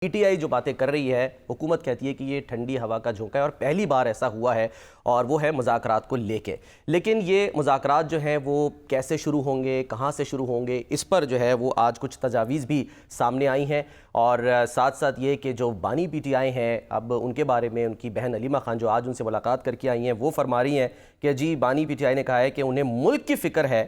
P T I جو باتیں کر رہی ہے، حکومت کہتی ہے کہ یہ ٹھنڈی ہوا کا جھونکا ہے اور پہلی بار ایسا ہوا ہے، اور وہ ہے مذاکرات کو لے کے۔ لیکن یہ مذاکرات جو ہیں وہ کیسے شروع ہوں گے، کہاں سے شروع ہوں گے، اس پر جو ہے وہ آج کچھ تجاویز بھی سامنے آئی ہیں، اور ساتھ ساتھ یہ کہ جو بانی پی ٹی آئی ہیں، اب ان کے بارے میں ان کی بہن علیمہ خان جو آج ان سے ملاقات کر کے آئی ہیں، وہ فرما رہی ہیں کہ جی بانی پی ٹی آئی نے کہا ہے کہ انہیں ملک کی فکر ہے،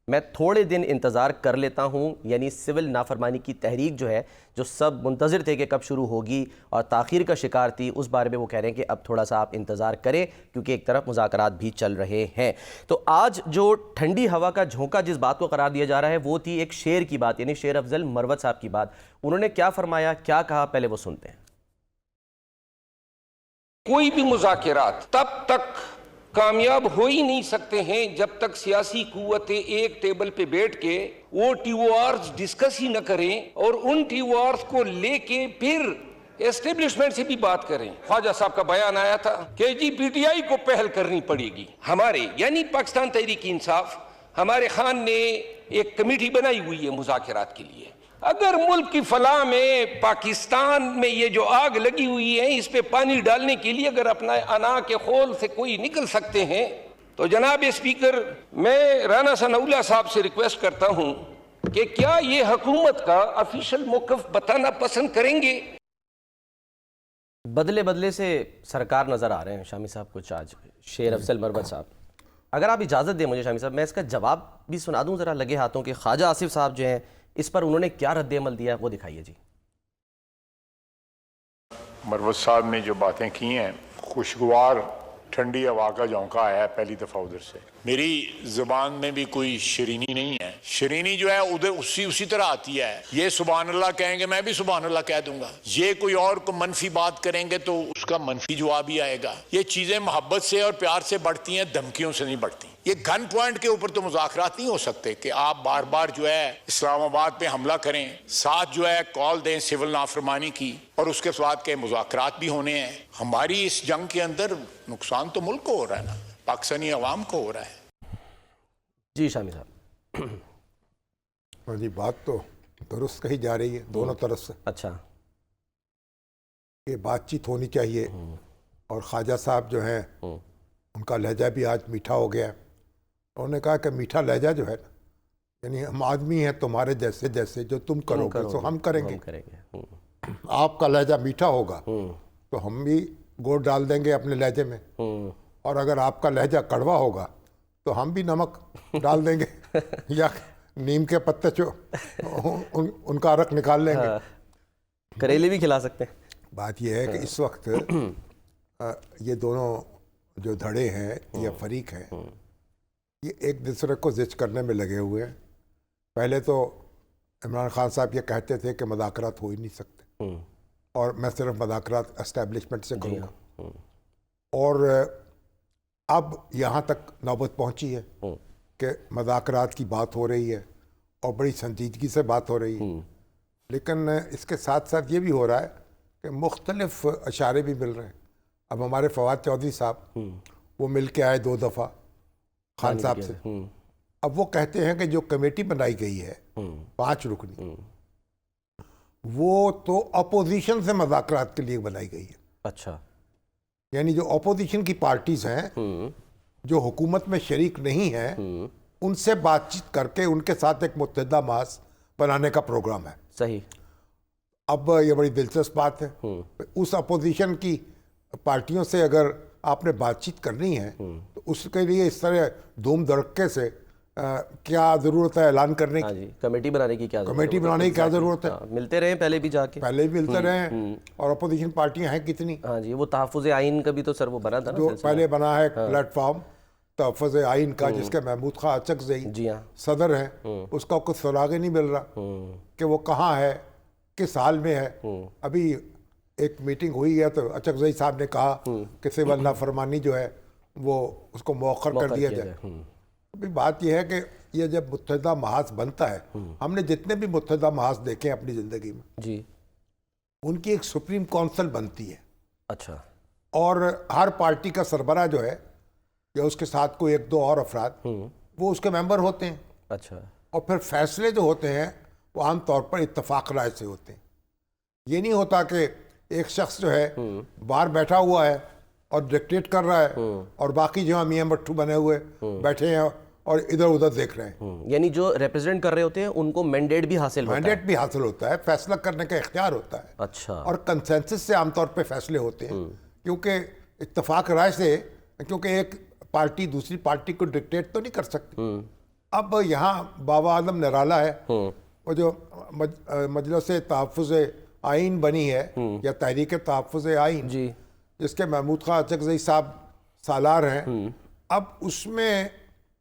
میں تھوڑے دن انتظار کر لیتا ہوں، یعنی سول نافرمانی کی تحریک جو ہے، جو سب منتظر تھے کہ کب شروع ہوگی اور تاخیر کا شکار تھی، اس بارے میں وہ کہہ رہے ہیں کہ اب تھوڑا سا آپ انتظار کریں، کیونکہ ایک طرف مذاکرات بھی چل رہے ہیں۔ تو آج جو ٹھنڈی ہوا کا جھونکا جس بات کو قرار دیا جا رہا ہے، وہ تھی ایک شعر کی بات، یعنی شیر افضل مروت صاحب کی بات۔ انہوں نے کیا فرمایا، کیا کہا، پہلے وہ سنتے ہیں۔ کوئی بھی مذاکرات تب تک کامیاب ہو ہی نہیں سکتے ہیں جب تک سیاسی قوتیں ایک ٹیبل پہ بیٹھ کے وہ ٹی او آرز ڈسکس ہی نہ کریں اور ان ٹی او آرز کو لے کے پھر اسٹیبلشمنٹ سے بھی بات کریں۔ خواجہ صاحب کا بیان آیا تھا کہ جی پی ٹی آئی کو پہل کرنی پڑے گی، ہمارے یعنی پاکستان تحریک انصاف، ہمارے خان نے ایک کمیٹی بنائی ہوئی ہے مذاکرات کے لیے۔ اگر ملک کی فلاح میں پاکستان میں یہ جو آگ لگی ہوئی ہے، اس پہ پانی ڈالنے کے لیے اگر اپنا انا کے خول سے کوئی نکل سکتے ہیں تو جناب اسپیکر، میں رانا ثناء اللہ صاحب سے ریکویسٹ کرتا ہوں کہ کیا یہ حکومت کا آفیشیل موقف بتانا پسند کریں گے؟ بدلے بدلے سے سرکار نظر آ رہے ہیں شامی صاحب کچھ آج، شیر افضل مروت صاحب۔ اگر آپ اجازت دیں مجھے شامی صاحب، میں اس کا جواب بھی سنا دوں ذرا لگے ہاتھوں کہ خواجہ آصف صاحب جو ہیں اس پر انہوں نے کیا رد عمل دیا ہے، وہ دکھائیے جی۔ مروت صاحب نے جو باتیں کی ہیں، خوشگوار ٹھنڈی ہوا کا جھونکا آیا ہے پہلی دفعہ ادھر سے۔ میری زبان میں بھی کوئی شرینی نہیں ہے، شرینی جو ہے ادھر اسی طرح آتی ہے۔ یہ سبحان اللہ کہیں گے، میں بھی سبحان اللہ کہہ دوں گا۔ یہ کوئی اور کو منفی بات کریں گے تو اس کا منفی جواب ہی آئے گا۔ یہ چیزیں محبت سے اور پیار سے بڑھتی ہیں، دھمکیوں سے نہیں بڑھتی۔ یہ گن پوائنٹ کے اوپر تو مذاکرات نہیں ہو سکتے کہ آپ بار بار جو ہے اسلام آباد پہ حملہ کریں، ساتھ جو ہے کال دیں سول نافرمانی کی، اور اس کے بعد کے مذاکرات بھی ہونے ہیں۔ ہماری اس جنگ کے اندر نقصان تو ملک کو ہو رہا ہے نا، پاکستانی عوام کو ہو رہا ہے۔ جی شامی صاحب۔ ہاں جی، بات تو درست کہی جا رہی ہے دونوں طرف سے۔ اچھا، یہ بات چیت ہونی چاہیے، اور خواجہ صاحب جو ہیں ان کا لہجہ بھی آج میٹھا ہو گیا ہے۔ انہوں نے کہا کہ میٹھا لہجہ جو ہے نا، یعنی ہم آدمی ہیں تمہارے جیسے، جیسے جو تم کرو گے تو ہم کریں گے۔ آپ کا لہجہ میٹھا ہوگا تو ہم بھی گوڑ ڈال دیں گے اپنے لہجے میں، اور اگر آپ کا لہجہ کڑوا ہوگا تو ہم بھی نمک ڈال دیں گے یا نیم کے پتے ان کا عرق نکال لیں گے۔ کریلے بھی کھلا سکتے ہیں۔ بات یہ ہے کہ اس وقت یہ دونوں جو دھڑے ہیں یا فریق ہیں، یہ ایک دوسرے کو زچ کرنے میں لگے ہوئے ہیں۔ پہلے تو عمران خان صاحب یہ کہتے تھے کہ مذاکرات ہو ہی نہیں سکتے، اور میں صرف مذاکرات اسٹیبلشمنٹ سے کروں گا، اور اب یہاں تک نوبت پہنچی ہے کہ مذاکرات کی بات ہو رہی ہے اور بڑی سنجیدگی سے بات ہو رہی ہے۔ لیکن اس کے ساتھ ساتھ یہ بھی ہو رہا ہے کہ مختلف اشارے بھی مل رہے ہیں۔ اب ہمارے فواد چودھری صاحب وہ مل کے آئے 2 دفعہ خان صاحب سے۔ اب وہ کہتے ہیں کہ جو کمیٹی بنائی گئی ہے 5 رکنی، وہ تو اپوزیشن سے مذاکرات کے لیے بنائی گئی ہے۔ اچھا، یعنی جو اپوزیشن کی پارٹیز ہیں جو حکومت میں شریک نہیں ہیں، ان سے بات چیت کر کے ان کے ساتھ ایک متحدہ ماس بنانے کا پروگرام ہے۔ صحیح۔ اب یہ بڑی دلچسپ بات ہے، اس اپوزیشن کی پارٹیوں سے اگر آپ نے بات چیت کرنی ہے تو اس کے لیے اس طرح دھوم دھڑکے سے کیا ضرورت ہے اعلان کرنے کی؟ جی، کمیٹی بنانے کی کیا ضرورت ہے؟ کمیٹی بنانے کی کیا ضرورت ہے؟ ملتے رہے پہلے بھی جا کے، پہلے بھی ملتے رہے ہیں، اور اپوزیشن پارٹیاں ہیں کتنی؟ ہاں جی، وہ تحفظ آئین کا بھی تو سر وہ بنا تھا نا جو سلسلہ۔ پہلے بنا ہے پلیٹ فارم تحفظ آئین کا، جس کے محمود خان اچکزئی جی ہاں، صدر ہیں، اس کا کچھ سراغ ہی نہیں مل رہا کہ وہ کہاں ہے، کس حال میں ہے۔ ابھی ایک میٹنگ ہوئی ہے تو اچکزئی صاحب نے کہا کہ سول نافرمانی جو ہے وہ اس کو مؤخر کر دیا جائے۔ ابھی بات یہ ہے کہ یہ جب متحدہ محاذ بنتا ہے، ہم نے جتنے بھی متحدہ محاذ دیکھے ہیں اپنی زندگی میں، جی، ان کی ایک سپریم کونسل بنتی ہے، اچھا، اور ہر پارٹی کا سربراہ جو ہے یا اس کے ساتھ کوئی 1-2 اور افراد وہ اس کے ممبر ہوتے ہیں، اچھا، اور پھر فیصلے جو ہوتے ہیں وہ عام طور پر اتفاق رائے سے ہوتے ہیں۔ یہ نہیں ہوتا کہ ایک شخص جو ہے باہر بیٹھا ہوا ہے اور ڈکٹیٹ کر رہا ہے اور باقی جو میاں مٹھو بنے ہوئے بیٹھے ہیں اور ادھر ادھر دیکھ رہے ہیں. یعنی جو ریپرزینٹ کر رہے ہوتے ہیں ان کو مینڈیٹ بھی حاصل ہوتا ہے. مینڈیٹ بھی حاصل ہوتا ہے, فیصلہ کرنے کا اختیار ہوتا ہے, اچھا. اور کنسنسس سے عام طور پہ فیصلے ہوتے ہیں, کیونکہ اتفاق رائے سے, کیونکہ ایک پارٹی دوسری پارٹی کو ڈکٹیٹ تو نہیں کر سکتی. اب یہاں بابا اعظم نرالا ہے, وہ جو مجلس تحفظ آئین بنی ہے یا تحریک تحفظ آئین, جی, جس کے محمود خان اچکزئی صاحب سالار ہیں, اب اس میں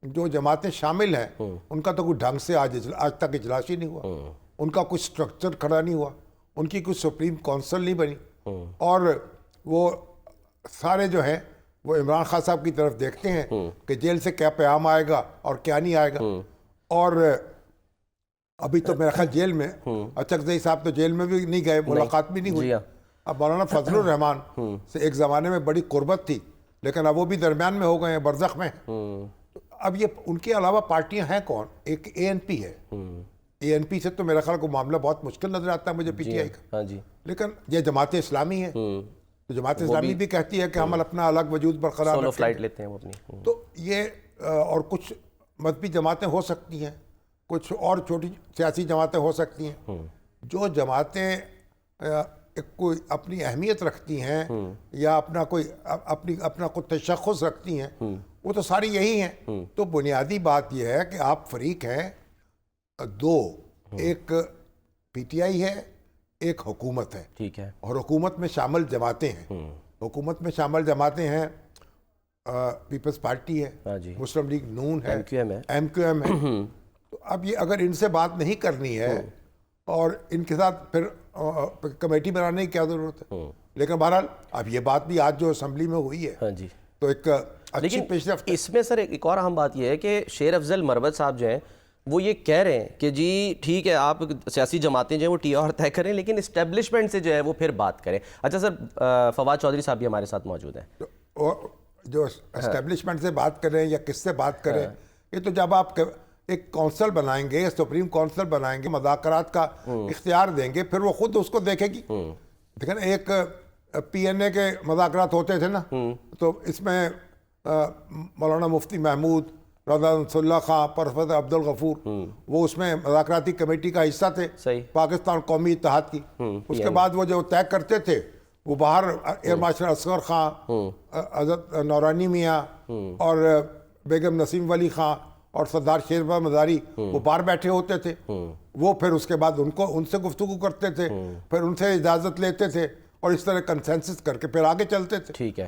جو جماعتیں شامل ہیں ان کا تو کوئی ڈھنگ سے آج تک اجلاس ہی نہیں ہوا, ان کا کوئی سٹرکچر کھڑا نہیں ہوا, ان کی کوئی سپریم کونسل نہیں بنی, اور وہ سارے جو ہیں وہ عمران خان صاحب کی طرف دیکھتے ہیں کہ جیل سے کیا پیغام آئے گا اور کیا نہیں آئے گا. اور ابھی تو میرا خیال جیل میں اچکزئی صاحب تو جیل میں بھی نہیں گئے, ملاقات بھی نہیں ہوئی. اب مولانا فضل الرحمان سے ایک زمانے میں بڑی قربت تھی, لیکن اب وہ بھی درمیان میں ہو گئے ہیں, برزخ میں. اب یہ ان کے علاوہ پارٹیاں ہیں کون؟ ایک اے این پی ہے. اے این پی سے تو میرا خیال کو معاملہ بہت مشکل نظر آتا ہے مجھے پی ٹی آئی کا, لیکن یہ جماعت اسلامی ہے, تو جماعت اسلامی بھی کہتی ہے کہ ہم اپنا الگ وجود برقرار سولو فلائٹ لیتے ہیں وہ اپنی. تو یہ اور کچھ مذہبی جماعتیں ہو سکتی ہیں, کچھ اور چھوٹی سیاسی جماعتیں ہو سکتی ہیں. جو جماعتیں کوئی اپنی اہمیت رکھتی ہیں یا اپنا کوئی تشخص رکھتی ہیں, وہ تو ساری یہی ہیں. تو بنیادی بات یہ ہے کہ آپ فریق ہیں دو, ایک پی ٹی آئی ہے, ایک حکومت ہے. ٹھیک ہے. اور حکومت میں شامل جماعتیں ہیں. حکومت میں شامل جماعتیں ہیں, پیپلز پارٹی ہے, مسلم لیگ نون ہے, ایم کیو ایم ہے. تو اب یہ اگر ان سے بات نہیں کرنی ہے اور ان کے ساتھ پھر کمیٹی بنانے کی کیا ضرورت ہے. لیکن بہرحال اب یہ بات بھی آج جو اسمبلی میں ہوئی ہے تو ایک اچھی پیش رفت. اس میں سر ایک اور اہم بات یہ ہے کہ شیر افضل مربت صاحب جو ہیں وہ یہ کہہ رہے ہیں کہ جی ٹھیک ہے آپ سیاسی جماعتیں جو ہیں وہ ٹی آر طے کریں, لیکن اسٹیبلشمنٹ سے جو ہے وہ پھر بات کریں. اچھا سر, فواد چودھری صاحب بھی ہمارے ساتھ موجود ہیں. جو اسٹیبلشمنٹ سے بات کریں یا کس سے بات کریں, یہ تو جب آپ ایک کونسل بنائیں گے, سپریم کونسل بنائیں گے, مذاکرات کا اختیار دیں گے, پھر وہ خود اس کو دیکھے گی. دیکھیں نا, ایک پی این اے کے مذاکرات ہوتے تھے نا, تو اس میں مولانا مفتی محمود, رضا نصر اللہ خان, پروفیسر عبد الغفور, وہ اس میں مذاکراتی کمیٹی کا حصہ تھے پاکستان قومی اتحاد کی. اس کے بعد وہ جو طے کرتے تھے وہ باہر ایئر مارشل اصغر خان, حضرت نورانی میاں اور بیگم نسیم ولی خان اور سردار شیربا مزاری وہ باہر بیٹھے ہوتے تھے. وہ پھر اس کے بعد ان سے گفتگو کرتے تھے, پھر ان سے اجازت لیتے تھے, اور اس طرح کنسنسس کر کے پھر آگے چلتے تھے. ٹھیک ہے.